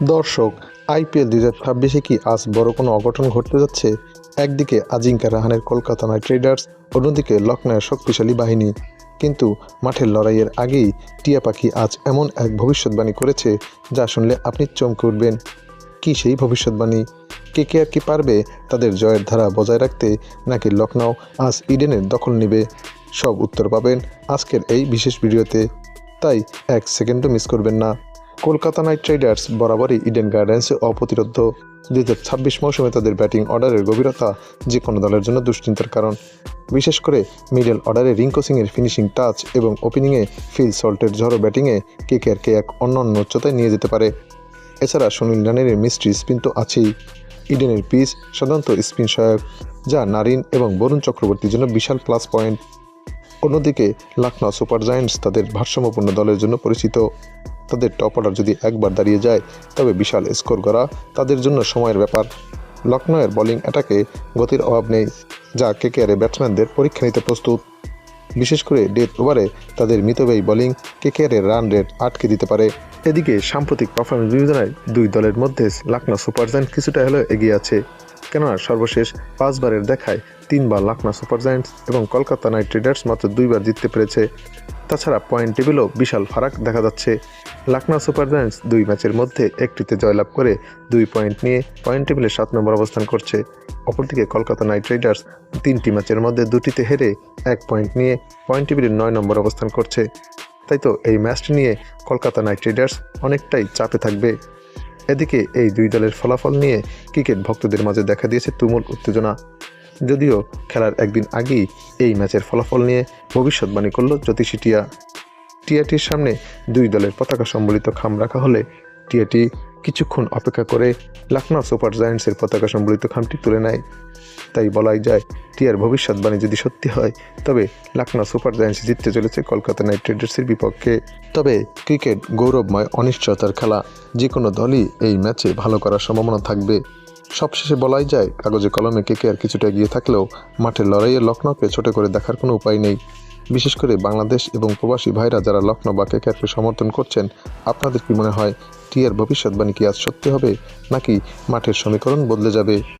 দর্শক, আইপিএল 2026-এ কি আজ বড় কোনো অঘটন ঘটতে যাচ্ছে? একদিকে আজিঙ্কা রাহানের কলকাতা নাইট রাইডার্স, অন্যদিকে লখনউয়ের শক্তিশালী বাহিনী। কিন্তু মাঠের লড়াইয়ের আগেই টিয়া পাখি আজ এমন এক ভবিষ্যৎবাণী করেছে যা শুনলে আপনি চমকে উঠবেন। কি সেই ভবিষ্যৎবাণী? কেকেআর কি পারবে তাদের জয়ের ধারা বজায় রাখতে, নাকি লখনউ আজ ইডেনের দখল নেবে? সব উত্তর পাবেন আজকের এই বিশেষ ভিডিওতে, তাই এক সেকেন্ডও মিস করবেন না। কলকাতা নাইট রাইডার্স বরাবরই ইডেন গার্ডেন্সে অপ্রতিরোধ্য। 2026 মৌসুমে তাদের ব্যাটিং অর্ডারের গভীরতা যে কোনো দলের জন্য দুশ্চিন্তার কারণ। বিশেষ করে মিডল অর্ডারে রিঙ্কু সিংয়ের ফিনিশিং টাচ এবং ওপেনিংয়ে ফিল সল্টের ঝড়ো ব্যাটিংয়ে কেকেআরকে এক অন্যান্য উচ্চতায় নিয়ে যেতে পারে। এছাড়া সুনীল নারিনের মিস্ট্রি স্পিন তো আছেই। ইডেনের পিচ সাধারণত স্পিন সহায়ক, যা নারিন এবং বরুণ চক্রবর্তীর জন্য বিশাল প্লাস পয়েন্ট। অন্যদিকে লখনউ সুপার জায়ান্টস তাদের ভারসাম্যপূর্ণ দলের জন্য পরিচিত। তাদের টপ অর্ডার যদি একবার দাঁড়িয়ে যায়, তবে বিশাল স্কোর করা তাদের জন্য সময়ের ব্যাপার। লখনউয়ের বোলিং অ্যাটাকে গতির অভাব নেই, যা কেকেআরের ব্যাটসম্যানদের পরীক্ষা নিতে প্রস্তুত। বিশেষ করে ডেথ ওভারে তাদের মিতব্যয়ী বোলিং কেকেআরের রান রেট আটকে দিতে পারে। এদিকে সাম্প্রতিক পারফরমেন্স বিবেচনায় দুই দলের মধ্যে লখনউ সুপার জায়ান্টস কিছুটা হলেও এগিয়ে আছে। কেননা সর্বশেষ 5 বারের দেখায় 3 বার লখনউ সুপার জায়ান্টস এবং কলকাতা নাইট রাইডার্স মাত্র 2 বার জিততে পেরেছে। তাছাড়া পয়েন্ট টেবিলও বিশাল ফারাক দেখা যাচ্ছে। লখনউ সুপার জায়ান্টস 2 ম্যাচের মধ্যে একটিতে জয়লাভ করে 2 পয়েন্ট নিয়ে পয়েন্ট টেবিলে 7 নম্বর অবস্থান করছে। অপরদিকে কলকাতা নাইট রাইডার্স 3টি ম্যাচের মধ্যে 2টিতে হেরে 1 পয়েন্ট নিয়ে পয়েন্ট টেবিলে 9 নম্বর অবস্থান করছে। তাই তো এই ম্যাচটি নিয়ে কলকাতা নাইট রাইডার্স অনেকটাই চাপে থাকবে। এদিকে এই দুই দলের ফলাফল নিয়ে ক্রিকেট ভক্তদের মাঝে দেখা দিয়েছে তুমুল উত্তেজনা। যদিও খেলার একদিন আগেই এই ম্যাচের ফলাফল নিয়ে ভবিষ্যৎবাণী করল জ্যোতিষী টিয়া। টিয়াটির সামনে দুই দলের পতাকা সম্বলিত খাম রাখা হলে টিয়াটি কিছুক্ষণ অপেক্ষা করে লখনউ সুপার জায়ান্টসের পতাকা সম্বলিত খামটি তুলে নেয়। তাই বলাই যায়, টিয়ার ভবিষ্যৎবাণী যদি সত্যি হয়, তবে লখনউ সুপার জায়ান্টস জিততে চলেছে কলকাতা নাইট রাইডার্সের বিপক্ষে। তবে ক্রিকেট গৌরবময় অনিশ্চয়তার খেলা, যে কোনো দলই এই ম্যাচে ভালো করার সম্ভাবনা থাকবে। সবশেষে বলাই যায়, কাগজে কলমে কেকেআর কিছুটা এগিয়ে থাকলেও মাঠের লড়াইয়ে লখনউকে ছোট করে দেখার কোনো উপায় নেই। বিশেষ করে বাংলাদেশ এবং প্রবাসী ভাইরা যারা লখনউ বা কেকেআরকে সমর্থন করছেন, আপনাদের কি মনে হয় টিয়ার ভবিষ্যৎবাণী কি আজ সত্যি হবে, নাকি মাঠের সমীকরণ বদলে যাবে?